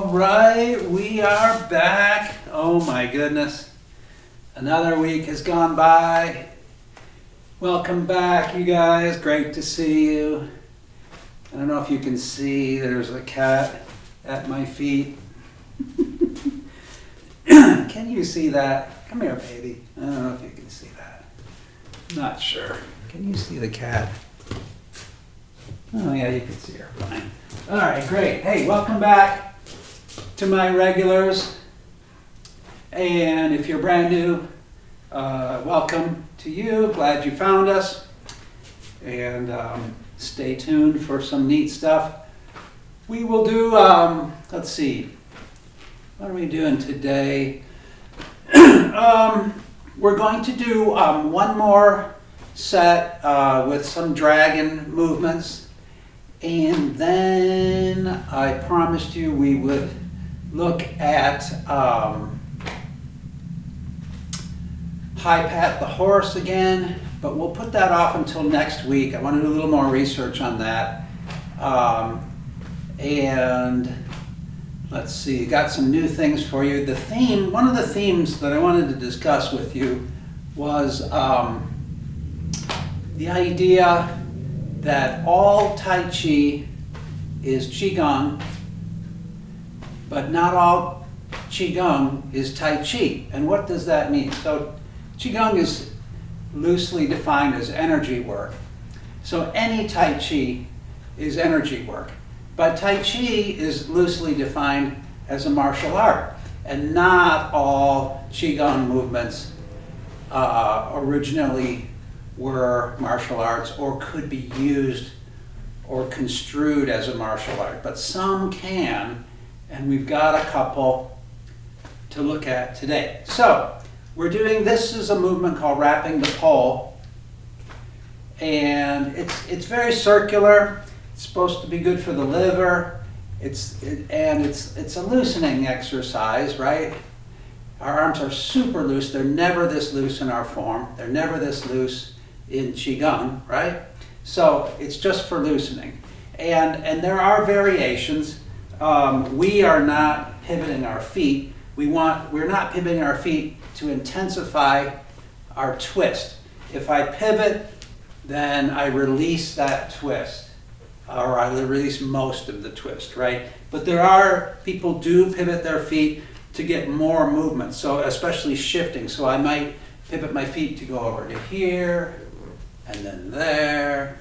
All right, we are back. Oh my goodness. Another week has gone by. Welcome back, you guys. Great to see you. I don't know if you can see, there's a cat at my feet. Can you see that? Come here, baby. I don't know if you can see that. Not sure. Can you see the cat? Oh yeah, you can see her fine. All right, great. Hey, welcome back to my regulars. And if you're brand new, welcome to you. Glad you found us. And stay tuned for some neat stuff. We will do, let's see, what are we doing today? We're going to do one more set with some dragon movements. And then I promised you we would look at high pat the horse again, but we'll put that off until next week. I want to do a little more research on that. And let's see, got some new things for you. The theme, one of the themes that I wanted to discuss with you was the idea that all Tai Chi is Qigong, but not all Qigong is Tai Chi. And what does that mean? So Qigong is loosely defined as energy work. So any Tai Chi is energy work. But Tai Chi is loosely defined as a martial art. And not all Qigong movements originally were martial arts or could be used or construed as a martial art. But some can, and we've got a couple to look at today. So we're doing, this is a movement called wrapping the pole. And it's very circular. It's supposed to be good for the liver. It's a loosening exercise, right? Our arms are super loose. They're never this loose in our form. They're never this loose in Qigong, right? So it's just for loosening. And there are variations. We are not pivoting our feet. We're not pivoting our feet to intensify our twist. If I pivot, then I release that twist, or I release most of the twist, right? But there are, people do pivot their feet to get more movement, so especially shifting. So I might pivot my feet to go over to here, and then there,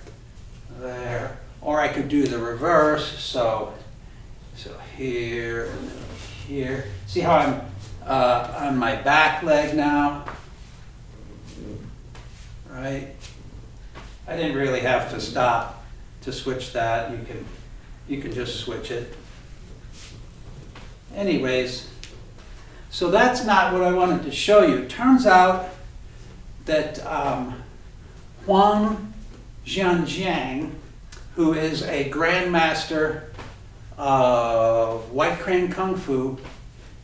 or I could do the reverse, so here and then here. See how I'm on my back leg now, right? I didn't really have to stop to switch that. You can just switch it. Anyways, so that's not what I wanted to show you. It turns out that Huang Xing Xiang, who is a Grandmaster of White Crane Kung Fu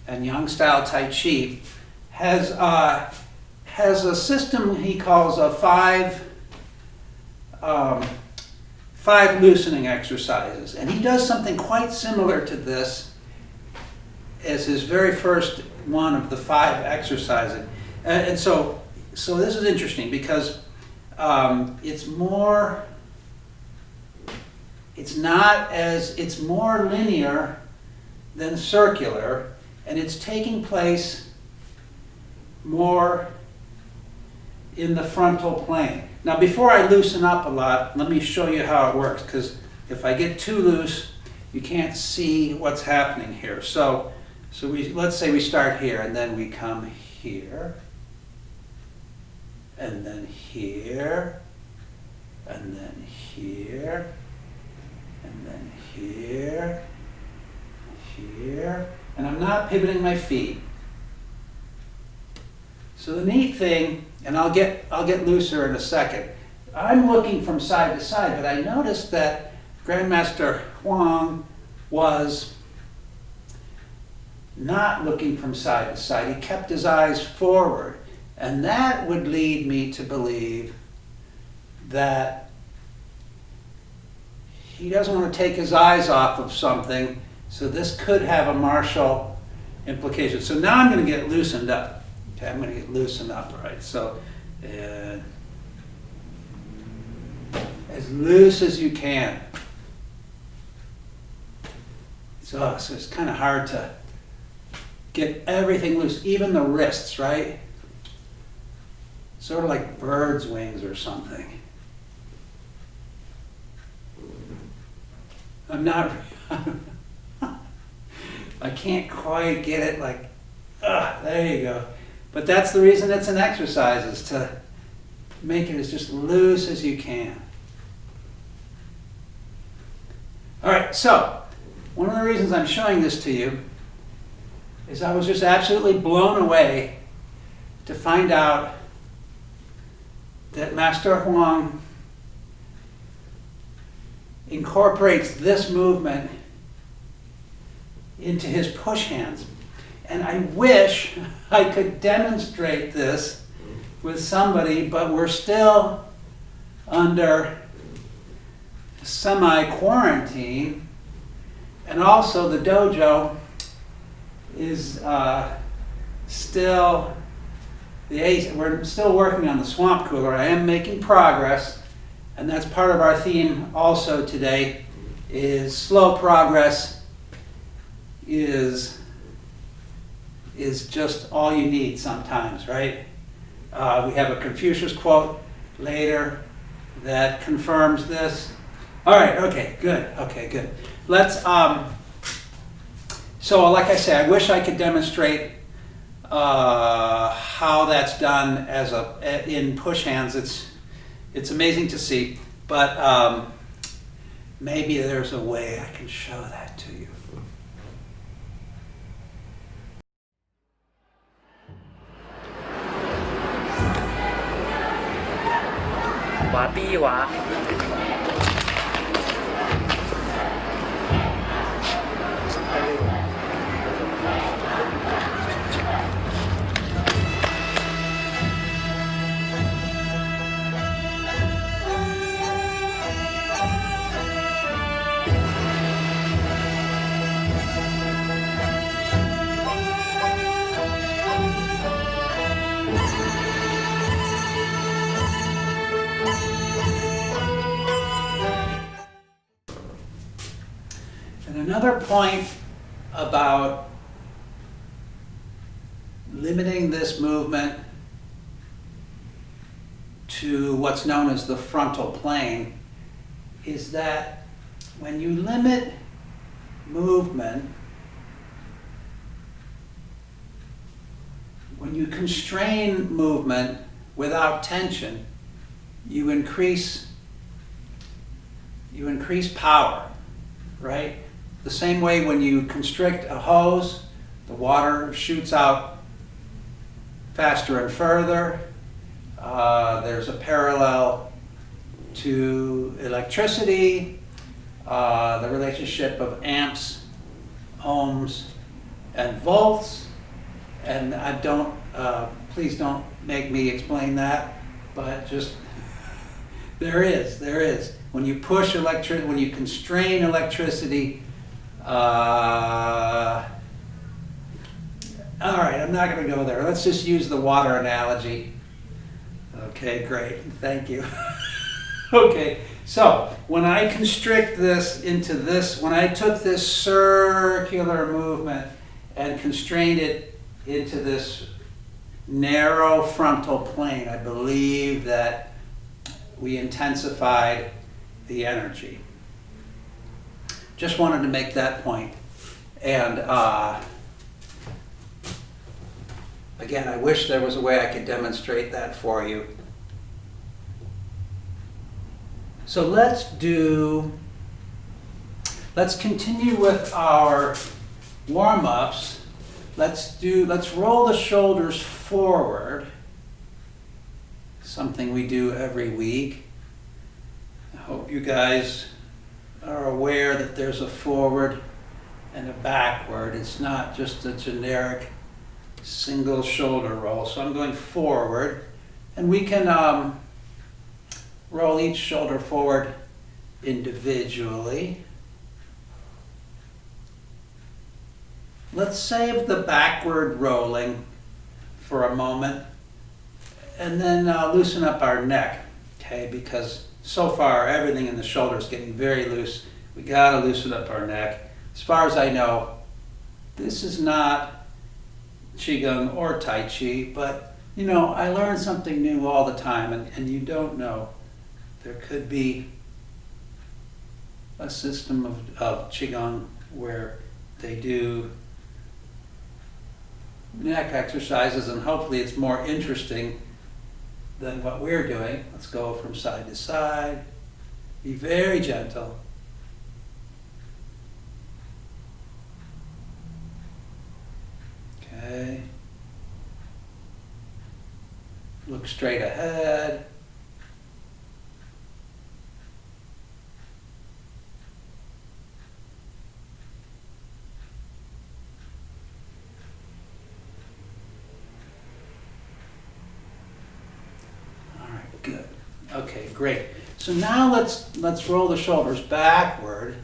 and Yang Style Tai Chi, has a system he calls a five loosening exercises. And he does something quite similar to this as his very first one of the 5 exercises. And so this is interesting because it's more linear than circular, and it's taking place more in the frontal plane. Now before I loosen up a lot, let me show you how it works, because if I get too loose, you can't see what's happening here. So let's say we start here, and then we come here, and then here, and then here, and then here, here, and I'm not pivoting my feet. So the neat thing, and I'll get looser in a second, I'm looking from side to side, but I noticed that Grandmaster Huang was not looking from side to side. He kept his eyes forward. And that would lead me to believe that he doesn't want to take his eyes off of something, So this could have a martial implication. So now I'm going to get loosened up. Okay, I'm going to get loosened up, right? So as loose as you can. So it's kind of hard to get everything loose, even the wrists, right? Sort of like bird's wings or something. I'm not, I can't quite get it like, there you go. But that's the reason it's an exercise, is to make it as just loose as you can. All right, so one of the reasons I'm showing this to you is I was just absolutely blown away to find out that Master Huang incorporates this movement into his push hands. And I wish I could demonstrate this with somebody, but we're still under semi-quarantine, and also the dojo is still, we're still working on the swamp cooler. I am making progress, and that's part of our theme also today, is slow progress is just all you need sometimes, right? We have a Confucius quote later that confirms this. All right, okay, good. Let's, so like I say, I wish I could demonstrate how that's done as in push hands. It's amazing to see, but maybe there's a way I can show that to you. And another point about limiting this movement to what's known as the frontal plane is that when you limit movement, when you constrain movement without tension, you increase power, right? The same way when you constrict a hose, the water shoots out faster and further. There's a parallel to electricity, the relationship of amps, ohms, and volts. And I don't, please don't make me explain that, but just, there is. When you push when you constrain electricity, all right, I'm not going to go there. Let's just use the water analogy. Okay, great. Thank you. Okay, so when I constrict this into this, when I took this circular movement and constrained it into this narrow frontal plane, I believe that we intensified the energy. Just wanted to make that point. And again, I wish there was a way I could demonstrate that for you. So let's continue with our warm-ups. Let's roll the shoulders forward, something we do every week. I hope you guys are aware that there's a forward and a backward. It's not just a generic single shoulder roll. So I'm going forward, and we can roll each shoulder forward individually. let's save the backward rolling for a moment and then loosen up our neck, okay? Because so far everything in the shoulder is getting very loose. We gotta loosen up our neck. As far as I know, this is not Qigong or Tai Chi, but you know, I learn something new all the time, and you don't know. There could be a system of Qigong where they do neck exercises, and hopefully it's more interesting than what we're doing. Let's go from side to side. Be very gentle. Okay. Look straight ahead. All right, good. Okay, great. So now let's roll the shoulders backward.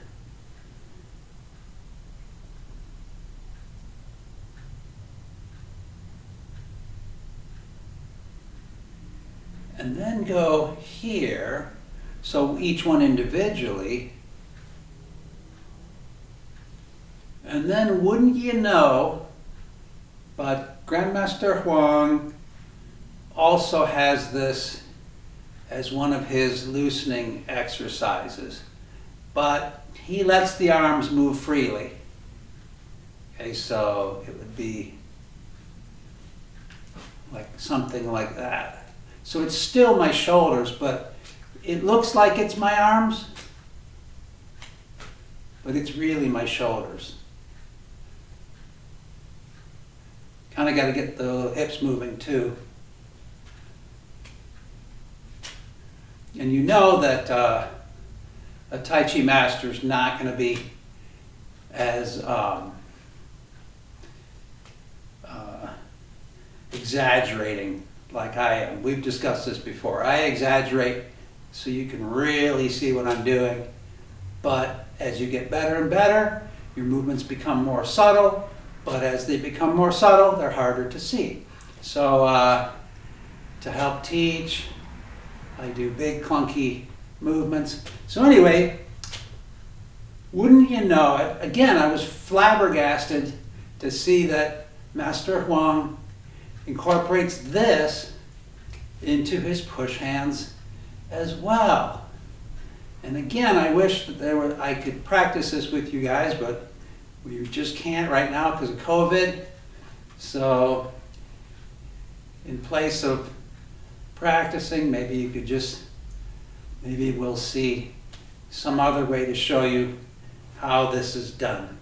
And then go here, so each one individually. And then wouldn't you know, but Grandmaster Huang also has this as one of his loosening exercises. But he lets the arms move freely. Okay, so it would be like something like that. So it's still my shoulders, but it looks like it's my arms, but it's really my shoulders. Kind of got to get the hips moving too. And you know that a Tai Chi master is not going to be as exaggerating like I am. We've discussed this before. I exaggerate so you can really see what I'm doing. But as you get better and better, your movements become more subtle. But as they become more subtle, they're harder to see. So to help teach, I do big clunky movements. So anyway, wouldn't you know it? Again, I was flabbergasted to see that Master Huang incorporates this into his push hands as well. And again, I wish that I could practice this with you guys, but we just can't right now because of COVID. So in place of practicing, maybe you could maybe we'll see some other way to show you how this is done.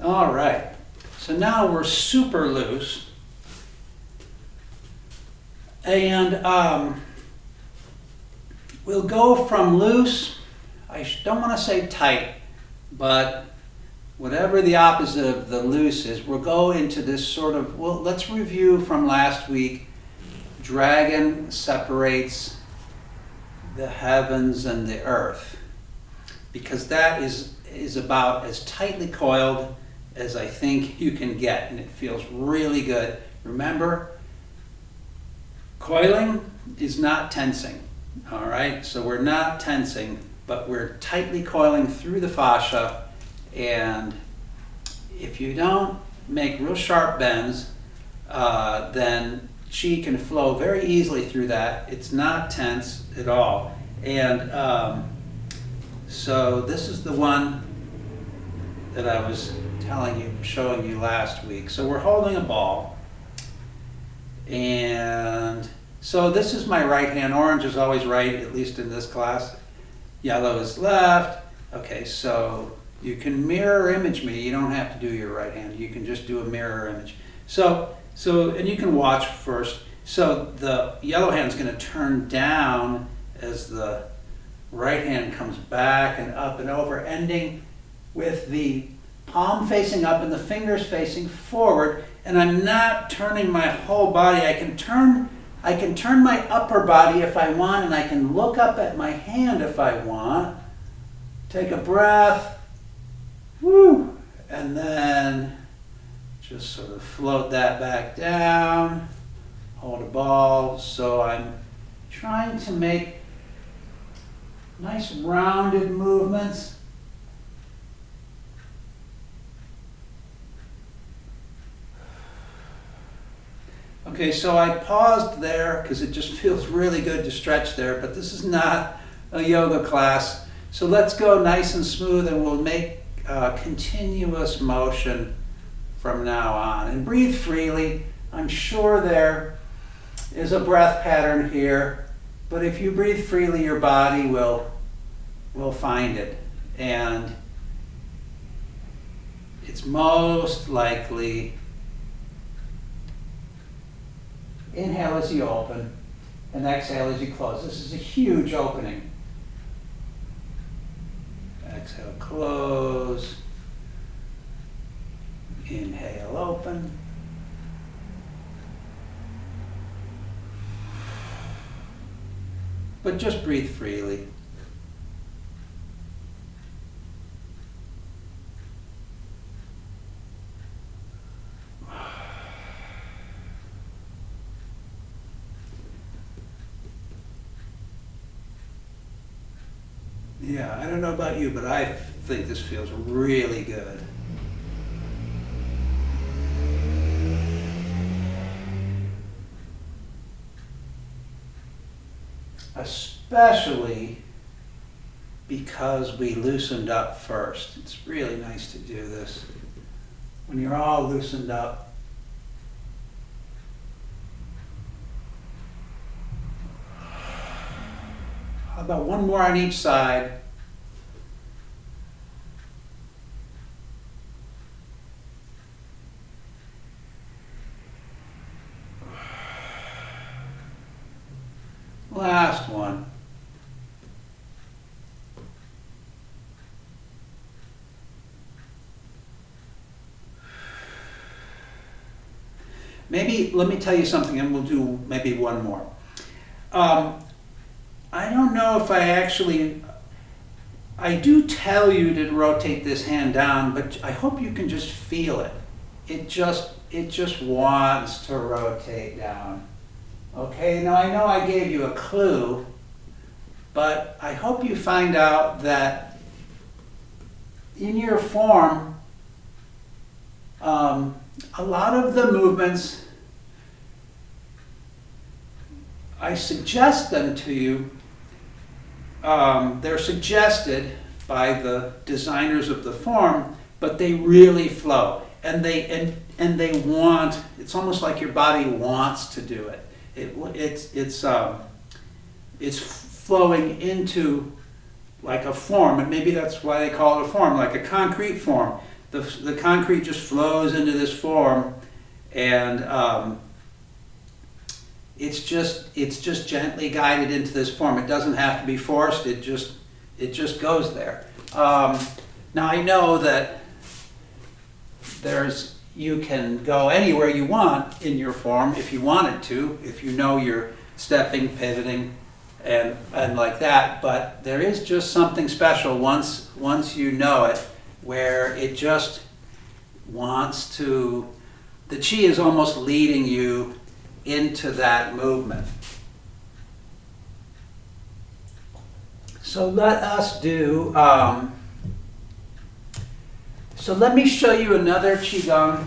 All right, so now we're super loose, and we'll go from loose, I don't want to say tight, but whatever the opposite of the loose is, we'll go into this sort of, well, let's review from last week. Dragon separates the heavens and the earth, because that is about as tightly coiled as I think you can get, and it feels really good. Remember, coiling is not tensing, all right? So we're not tensing, but we're tightly coiling through the fascia, and if you don't make real sharp bends, then Qi can flow very easily through that. It's not tense at all. And so this is the one that I was showing you last week. So we're holding a ball. And so this is my right hand. Orange is always right, at least in this class. Yellow is left. Okay, so you can mirror image me. You don't have to do your right hand. You can just do a mirror image. And you can watch first. So the yellow hand's going to turn down as the right hand comes back and up and over, ending with the palm facing up and the fingers facing forward. And I'm not turning my whole body. I can turn my upper body if I want, and I can look up at my hand if I want. Take a breath. Woo! And then just sort of float that back down. Hold a ball. So I'm trying to make nice rounded movements. Okay, so I paused there because it just feels really good to stretch there, but this is not a yoga class. So let's go nice and smooth, and we'll make continuous motion from now on. And breathe freely. I'm sure there is a breath pattern here, but if you breathe freely, your body will find it. And it's most likely inhale as you open and exhale as you close. This is a huge opening. Exhale, close. Inhale, open. But just breathe freely. Yeah, I don't know about you, but I think this feels really good. Especially because we loosened up first. It's really nice to do this when you're all loosened up. How about one more on each side? Last one. Maybe, let me tell you something, and we'll do maybe one more. I don't know if I do tell you to rotate this hand down, but I hope you can just feel it. It just wants to rotate down. Okay, now I know I gave you a clue, but I hope you find out that in your form, a lot of the movements, I suggest them to you. They're suggested by the designers of the form, but they really flow, and they want. It's almost like your body wants to do it. It's flowing into like a form, and maybe that's why they call it a form, like a concrete form. The concrete just flows into this form, and it's just gently guided into this form. It doesn't have to be forced. It just goes there. Now I know that you can go anywhere you want in your form if you wanted to, if you know you're stepping, pivoting, and like that. But there is just something special once you know it, where it just wants to. The chi is almost leading you into that movement. So let us do. So let me show you another qigong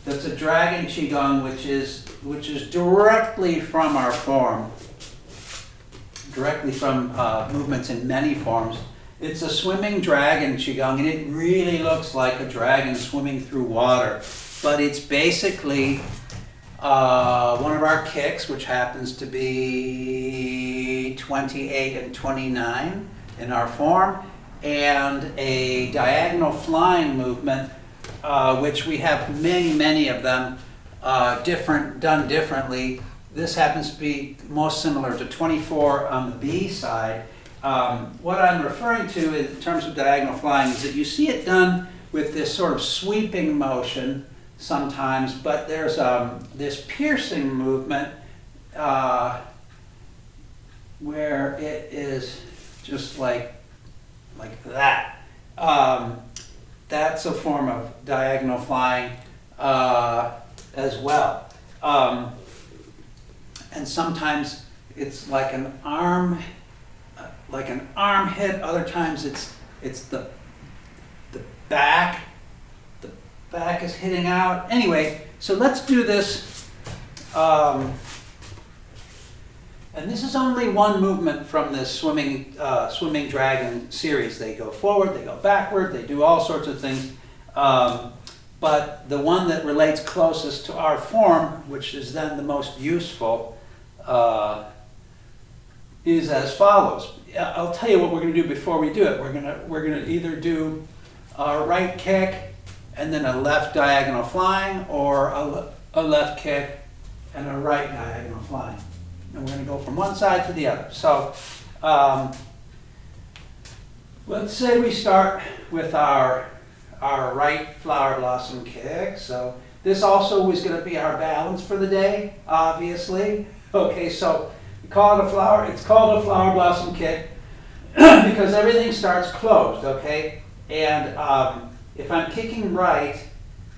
that's a dragon qigong, which is directly from our form, directly from movements in many forms. It's a swimming dragon qigong, and it really looks like a dragon swimming through water. But it's basically one of our kicks, which happens to be 28 and 29 in our form, and a diagonal flying movement, which we have many of them done differently. This happens to be most similar to 24 on the B side. What I'm referring to in terms of diagonal flying is that you see it done with this sort of sweeping motion sometimes, but there's this piercing movement where it is just like that. That's a form of diagonal flying as well. And sometimes it's like an arm hit. Other times it's the back. The back is hitting out. Anyway, so let's do this. And this is only one movement from this swimming dragon series. They go forward, they go backward, they do all sorts of things. But the one that relates closest to our form, which is then the most useful, is as follows. I'll tell you what we're going to do before we do it. We're going to either do a right kick and then a left diagonal flying, or a left kick and a right diagonal flying. And we're going to go from one side to the other. So let's say we start with our right flower blossom kick. So this also is going to be our balance for the day, obviously. Okay, so we call it a flower. It's called a flower blossom kick because everything starts closed. Okay, and if I'm kicking right,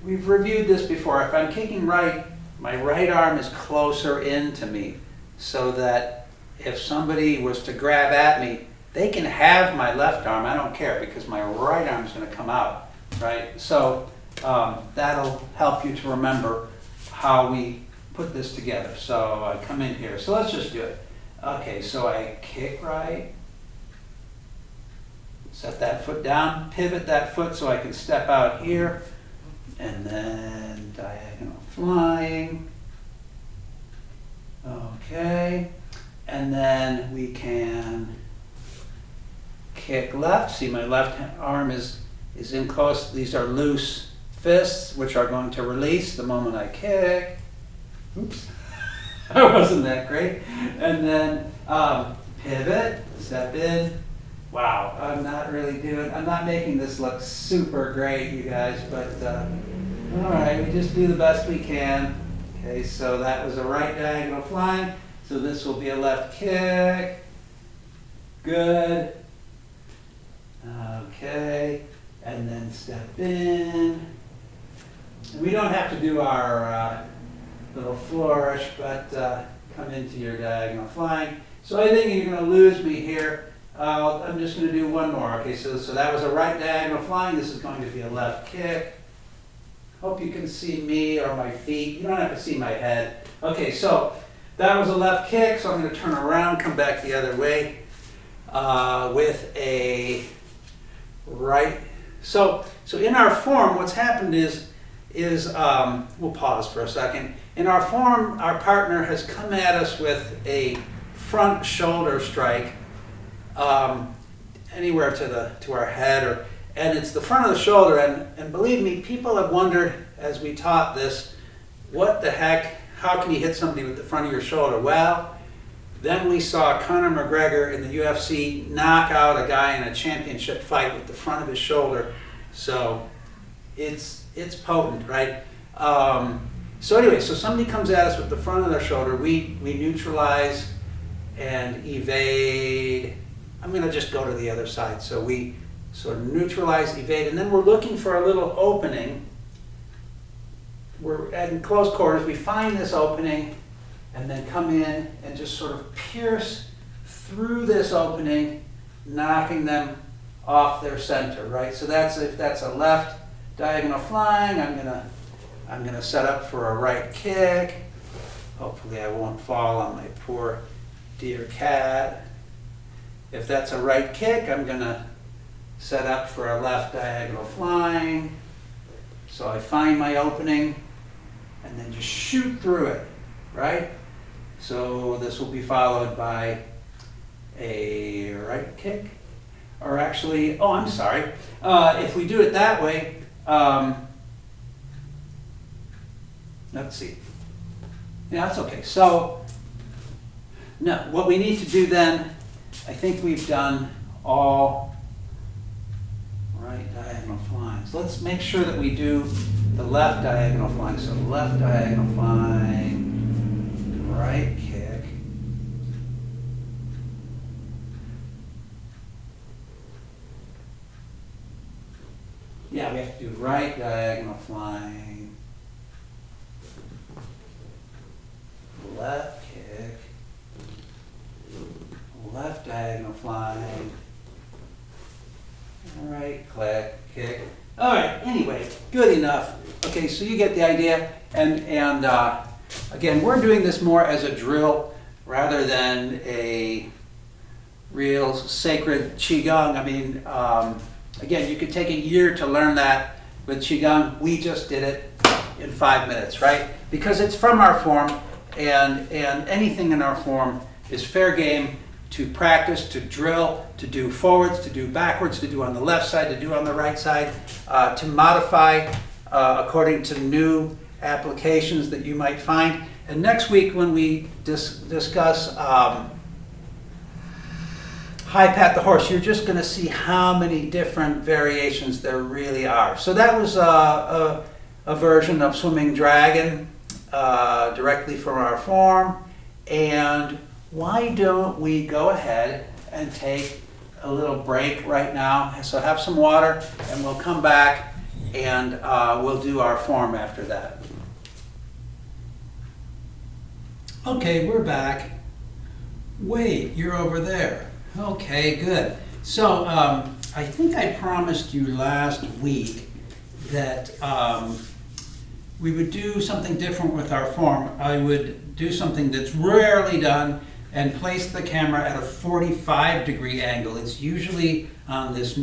we've reviewed this before. If I'm kicking right, my right arm is closer into me, so that if somebody was to grab at me, they can have my left arm. I don't care, because my right arm is going to come out, right? So that'll help you to remember how we put this together. So I come in here. So let's just do it. Okay, so I kick right, set that foot down, pivot that foot so I can step out here, and then diagonal flying. Okay, and then we can kick left. See, my left arm is in close. These are loose fists, which are going to release the moment I kick. Oops, that wasn't that great. And then pivot, step in. Wow, I'm not making this look super great, you guys, but all right, we just do the best we can. Okay, so that was a right diagonal flying. So this will be a left kick. Good. Okay, and then step in. We don't have to do our little flourish, but come into your diagonal flying. So I think you're going to lose me here. I'm just going to do one more. Okay, so that was a right diagonal flying. This is going to be a left kick. Hope you can see me or my feet. You don't have to see my head. Okay, so that was a left kick, so I'm going to turn around, come back the other way with a right. So in our form, what's happened is we'll pause for a second. In our form, our partner has come at us with a front shoulder strike, anywhere to our head, and it's the front of the shoulder. And believe me, people have wondered as we taught this, what the heck? How can you hit somebody with the front of your shoulder? Well, then we saw Conor McGregor in the UFC knock out a guy in a championship fight with the front of his shoulder. So it's potent, right? So anyway, so somebody comes at us with the front of their shoulder, we neutralize and evade. I'm going to just go to the other side. So we sort of neutralize, evade, and then we're looking for a little opening. We're in close quarters. We find this opening and then come in and just sort of pierce through this opening, knocking them off their center, right? So if that's a left diagonal flying, I'm I'm going to set up for a right kick. Hopefully I won't fall on my poor dear cat. If that's a right kick, I'm going to set up for a left diagonal flying. So I find my opening and then just shoot through it, right? So this will be followed by a right kick. Or actually, oh, I'm sorry. If we do it that way, let's see. Yeah, that's okay. So, no, what we need to do then, I think we've done all right diagonal flying. So let's make sure that we do the left diagonal flying. So left diagonal flying, right kick. Yeah, we have to do right diagonal flying, left kick, left diagonal flying, right click, kick. All right, anyway, good enough. Okay, so you get the idea. And again, we're doing this more as a drill rather than a real sacred Qigong. I mean, again, you could take a year to learn that with Qigong. We just did it in 5 minutes, right? Because it's from our form, and anything in our form is fair game to practice, to drill, to do forwards, to do backwards, to do on the left side, to do on the right side, to modify according to new applications that you might find. And next week when we discuss high pat the horse, you're just going to see how many different variations there really are. So that was a version of swimming dragon directly from our form. And why don't we go ahead and take a little break right now? So have some water and we'll come back and we'll do our form after that. Okay, we're back. Wait, you're over there. Okay, good. So I think I promised you last week that we would do something different with our form. I would do something that's rarely done and place the camera at a 45-degree angle. It's usually on this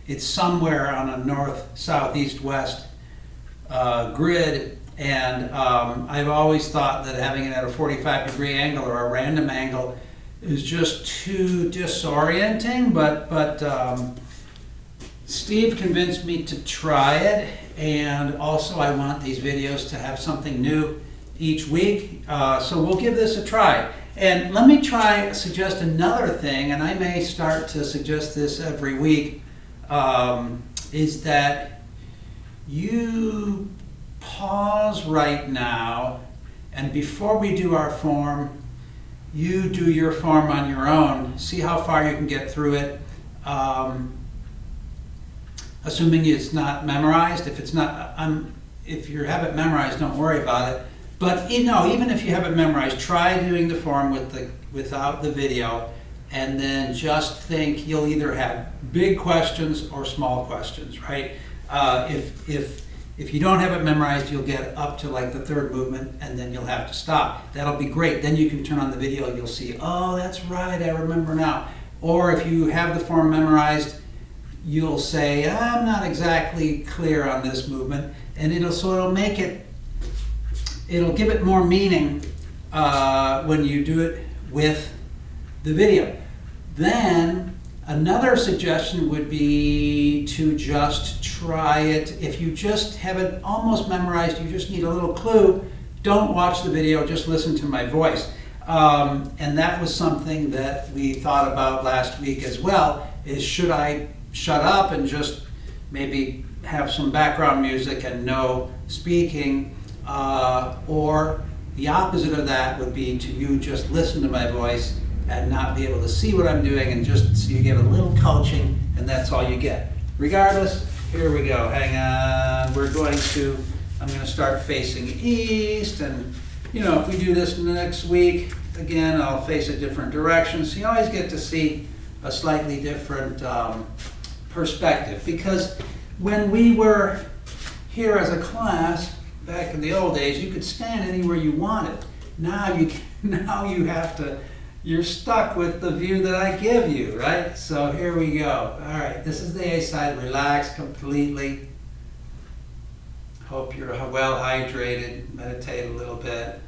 it's somewhere on a north, south, east, west grid. And I've always thought that having it at a 45-degree angle or a random angle is just too disorienting, but Steve convinced me to try it, and also I want these videos to have something new each week, so we'll give this a try. And let me suggest another thing, and I may start to suggest this every week, is that you pause right now, and before we do our form, you do your form on your own. See how far you can get through it. Assuming it's not memorized. If it's not, if you have it memorized, don't worry about it. But even if you have it memorized, try doing the form without the video, and then just think you'll either have big questions or small questions, right? If you don't have it memorized, you'll get up to like the third movement and then you'll have to stop. That'll be great. Then you can turn on the video and you'll see, oh, that's right, I remember now. Or if you have the form memorized, you'll say, I'm not exactly clear on this movement. And it'll give it more meaning when you do it with the video. Then another suggestion would be to just try it. If you just have it almost memorized, you just need a little clue, don't watch the video, just listen to my voice. And that was something that we thought about last week as well, is should I shut up and just maybe have some background music and no speaking, or the opposite of that would be to you just listen to my voice and not be able to see what I'm doing, and just so you get a little coaching, and that's all you get. Regardless, here we go. Hang on. I'm going to start facing east, and if we do this next week, again, I'll face a different direction. So you always get to see a slightly different perspective, because when we were here as a class, back in the old days, you could stand anywhere you wanted. Now you have to, you're stuck with the view that I give you, right? So here we go. All right, this is the A side. Relax completely. Hope you're well hydrated. Meditate a little bit.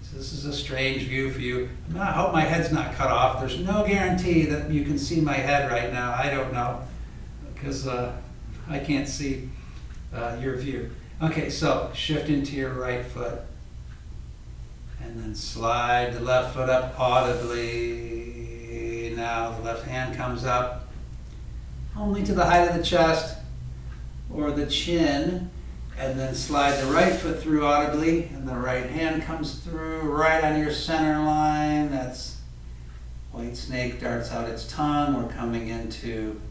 So this is a strange view for you. I hope my head's not cut off. There's no guarantee that you can see my head right now. I don't know, because I can't see your view. Okay, so shift into your right foot. And then slide the left foot up audibly. Now the left hand comes up only to the height of the chest or the chin. And then slide the right foot through audibly. And the right hand comes through right on your center line. That's white snake darts out its tongue. We're coming into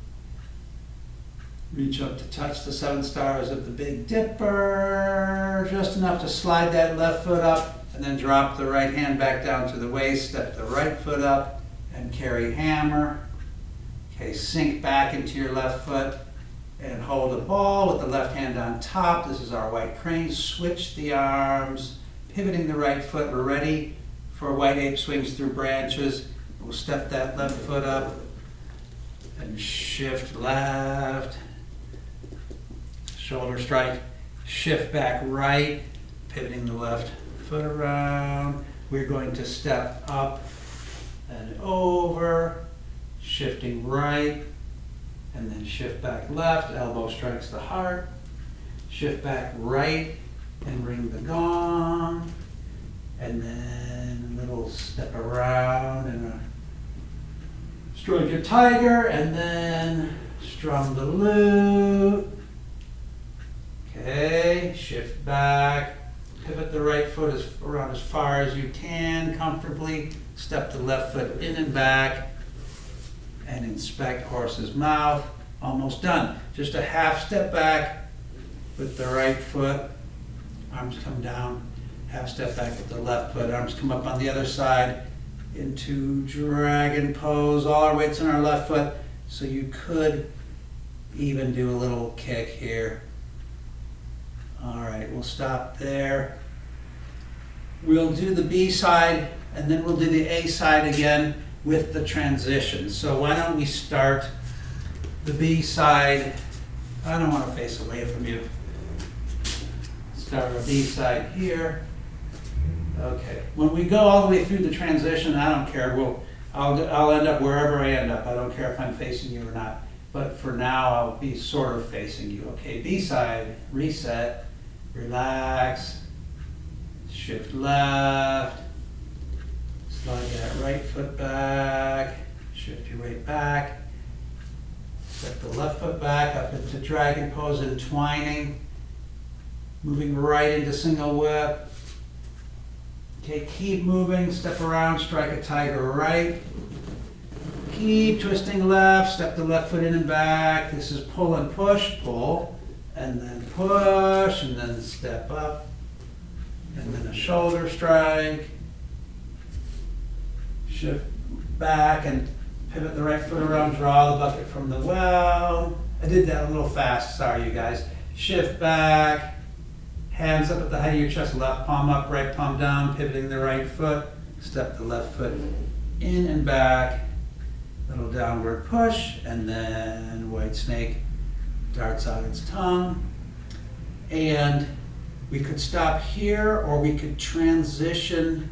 reach up to touch the 7 stars of the Big Dipper. Just enough to slide that left foot up. And then drop the right hand back down to the waist, step the right foot up, and carry hammer. Okay, sink back into your left foot and hold a ball with the left hand on top. This is our white crane. Switch the arms, pivoting the right foot. We're ready for white ape swings through branches. We'll step that left foot up and shift left. Shoulder strike, shift back right, pivoting the left foot around. We're going to step up and over, shifting right, and then shift back left, elbow strikes the heart, shift back right and ring the gong, and then a little step around and a strike your tiger, and then strum the lute. Okay, shift back. Pivot the right foot around as far as you can comfortably. Step the left foot in and back. And inspect horse's mouth. Almost done. Just a half step back with the right foot. Arms come down. Half step back with the left foot. Arms come up on the other side into dragon pose. All our weight's on our left foot. So you could even do a little kick here. All right, we'll stop there. We'll do the B side, and then we'll do the A side again with the transition. So why don't we start the B side? I don't want to face away from you. Start our B side here. Okay, when we go all the way through the transition, I don't care. I'll end up wherever I end up. I don't care if I'm facing you or not. But for now, I'll be sort of facing you. Okay, B side, reset. Relax, shift left, slide that right foot back, shift your weight back, step the left foot back up into dragon pose, entwining, moving right into single whip. Okay, keep moving, step around, strike a tiger right, keep twisting left, step the left foot in and back. This is pull and push, pull. And then push, and then step up, and then a shoulder strike, shift back and pivot the right foot around, draw the bucket from the well. I did that a little fast, sorry you guys. Shift back, hands up at the height of your chest, left palm up, right palm down, pivoting the right foot, step the left foot in and back, little downward push, and then white snake darts out its tongue. And we could stop here, or we could transition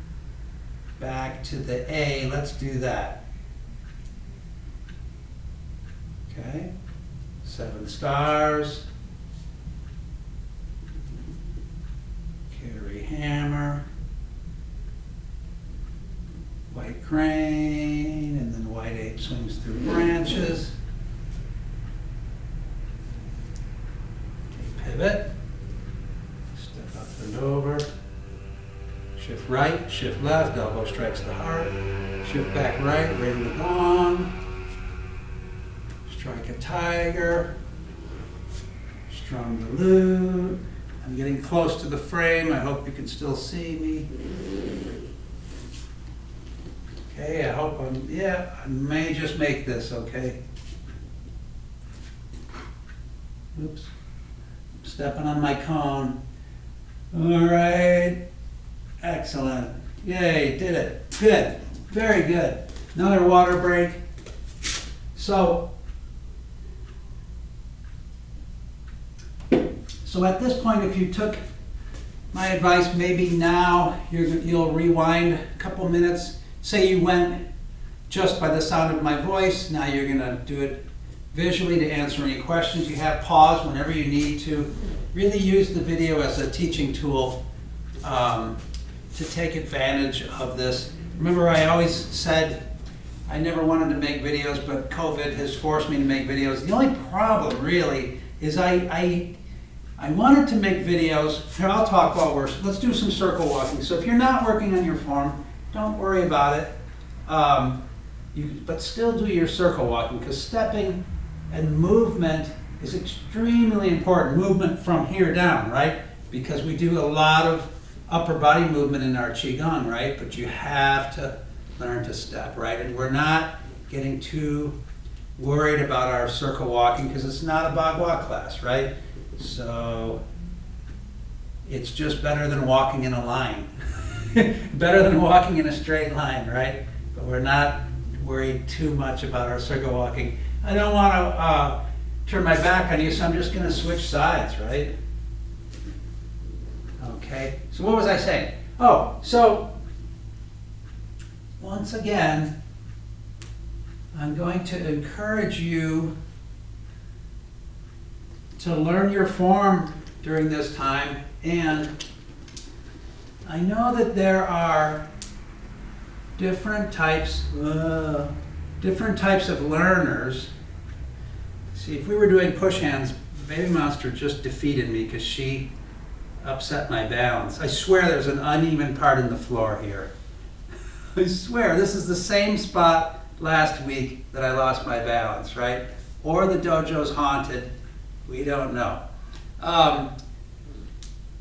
back to the A. Let's do that. Okay, 7 stars. Carry hammer. White crane, and then white ape swings through branches. Pivot, step up and over, shift right, shift left, elbow strikes the heart, shift back right, ring the gong, strike a tiger, strum the lute. I'm getting close to the frame, I hope you can still see me. Okay, I hope I may just make this, okay? Oops. Stepping on my cone. All right. Excellent. Yay, did it. Good. Very good. Another water break. So at this point, if you took my advice, maybe now you'll rewind a couple minutes. Say you went just by the sound of my voice. Now you're going to do it visually to answer any questions you have. Pause whenever you need to. Really use the video as a teaching tool to take advantage of this. Remember, I always said I never wanted to make videos, but COVID has forced me to make videos. The only problem really is I wanted to make videos. Here, I'll talk while let's do some circle walking. So if you're not working on your form, don't worry about it. But still do your circle walking, because stepping and movement is extremely important. Movement from here down, right? Because we do a lot of upper body movement in our Qigong, right? But you have to learn to step, right? And we're not getting too worried about our circle walking because it's not a Bagua class, right? So it's just better than walking in a line. Better than walking in a straight line, right? But we're not worried too much about our circle walking. I don't want to turn my back on you, so I'm just going to switch sides, right? Okay, so what was I saying? Oh, so once again, I'm going to encourage you to learn your form during this time. And I know that there are different types of learners. See, if we were doing push hands, Baby Monster just defeated me because she upset my balance. I swear there's an uneven part in the floor here. I swear, this is the same spot last week that I lost my balance, right? Or the dojo's haunted. We don't know.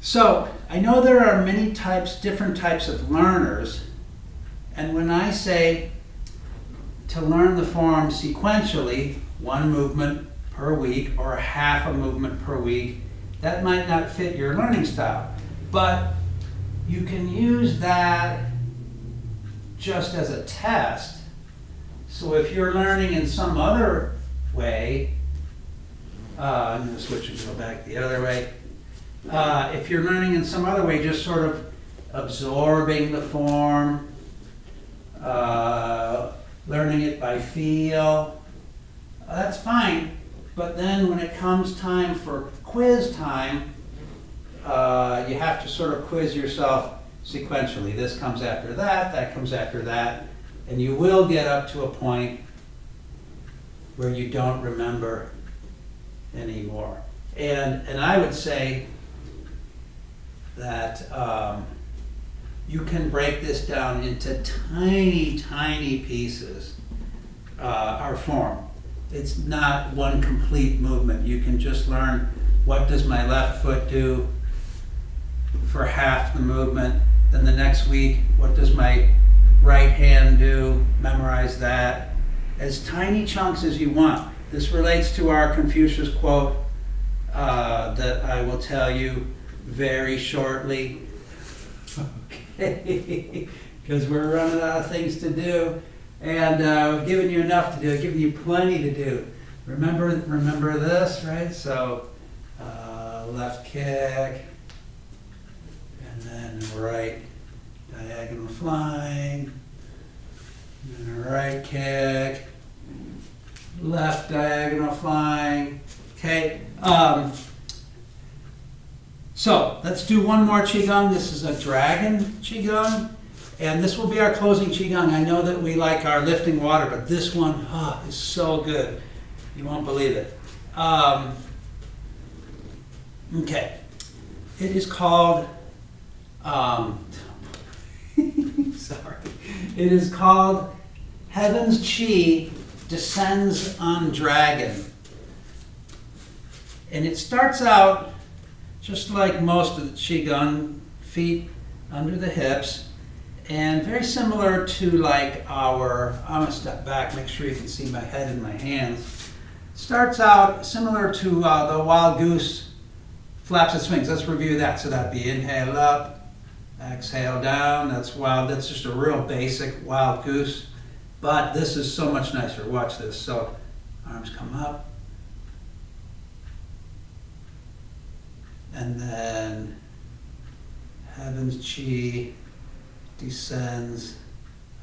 So I know there are many different types of learners. And when I say to learn the form sequentially, one movement per week or half a movement per week, that might not fit your learning style. But you can use that just as a test. So if you're learning in some other way, I'm going to switch and go back the other way. If you're learning in some other way, just sort of absorbing the form, learning it by feel, that's fine. But then when it comes time for quiz time, you have to sort of quiz yourself sequentially. This comes after that comes after that, and you will get up to a point where you don't remember anymore. And I would say that you can break this down into tiny, tiny pieces, our form. It's not one complete movement. You can just learn, what does my left foot do for half the movement? Then the next week, what does my right hand do? Memorize that. As tiny chunks as you want. This relates to our Confucius quote that I will tell you very shortly. Okay, because we're running out of things to do. And I've given you enough to do. I've given you plenty to do. Remember this, right? So left kick, and then right diagonal flying, and then a right kick, left diagonal flying. Okay. So let's do one more Qigong. This is a dragon Qigong. And this will be our closing Qigong. I know that we like our lifting water, but this one is so good. You won't believe it. Okay. It is called, sorry. It is called Heaven's Qi Descends on Dragon. And it starts out just like most of the Qigong, feet under the hips. And very similar to like I'm going to step back, make sure you can see my head and my hands. Starts out similar to the wild goose flaps and swings. Let's review that. So that'd be inhale up, exhale down. That's wild. That's just a real basic wild goose. But this is so much nicer. Watch this. So arms come up. And then heaven's chi descends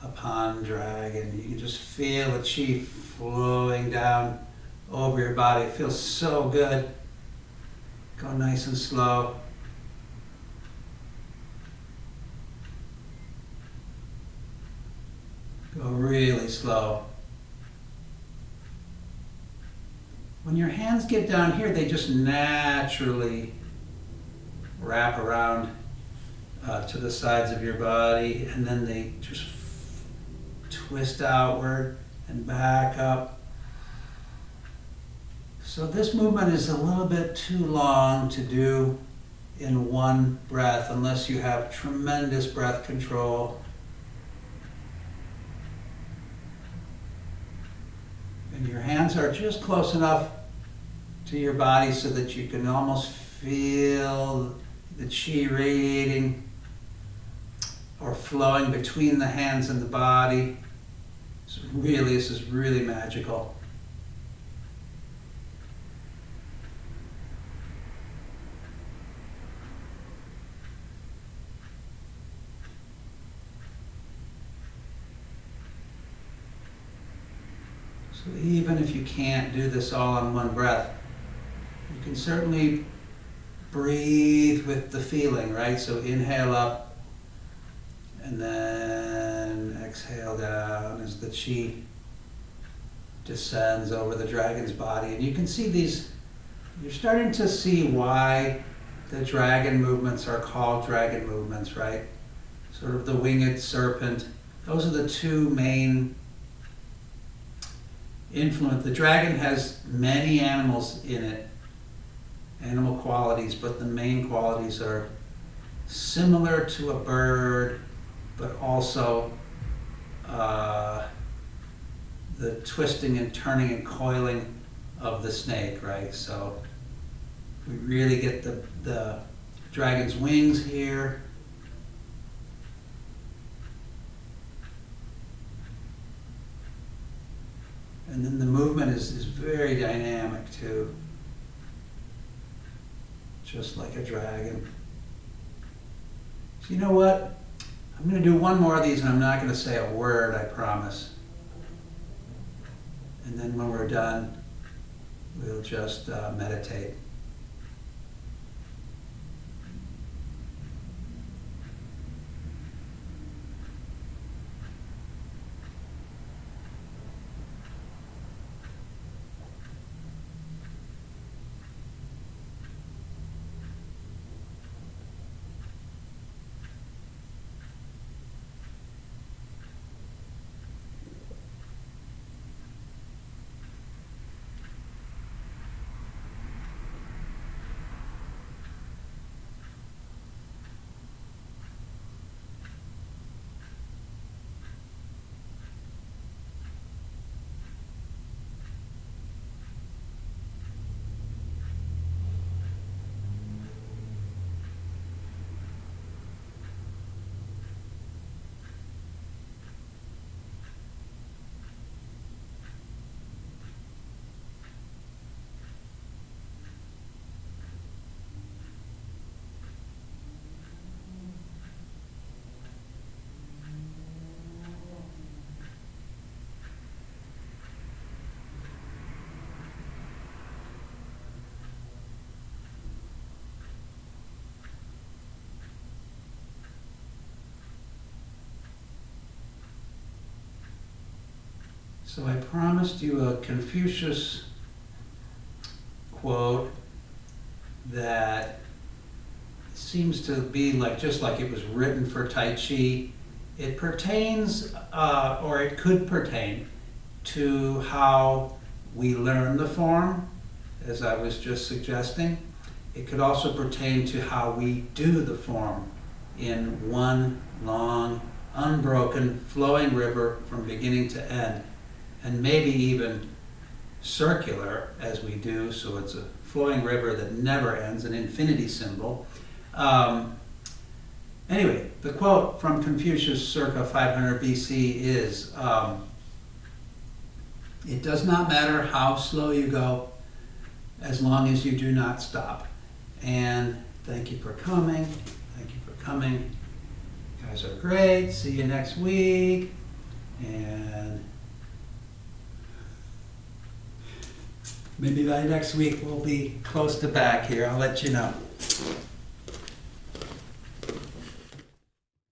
upon dragon. You can just feel the chi flowing down over your body. It feels so good. Go nice and slow. Go really slow. When your hands get down here, they just naturally wrap around to the sides of your body, and then they just twist outward and back up. So this movement is a little bit too long to do in one breath unless you have tremendous breath control. And your hands are just close enough to your body so that you can almost feel the chi radiating or flowing between the hands and the body. So really, this is really magical. So even if you can't do this all in one breath, you can certainly breathe with the feeling, right? So inhale up and then exhale down as the chi descends over the dragon's body. And you can see these, you're starting to see why the dragon movements are called dragon movements, right? Sort of the winged serpent. Those are the two main influence. The dragon has many animals in it, animal qualities, but the main qualities are similar to a bird, but also the twisting and turning and coiling of the snake, right? So we really get the dragon's wings here. And then the movement is very dynamic too, just like a dragon. So you know what? I'm going to do one more of these and I'm not going to say a word, I promise. And then when we're done, we'll just meditate. So I promised you a Confucius quote that seems to be like just like it was written for Tai Chi. It pertains, or it could pertain, to how we learn the form, as I was just suggesting. It could also pertain to how we do the form in one long, unbroken, flowing river from beginning to end. And maybe even circular as we do, so it's a flowing river that never ends, an infinity symbol. Anyway, the quote from Confucius circa 500 BC is, it does not matter how slow you go as long as you do not stop. And thank you for coming. Thank you for coming. You guys are great. See you next week. And maybe by next week we'll be close to back here. I'll let you know.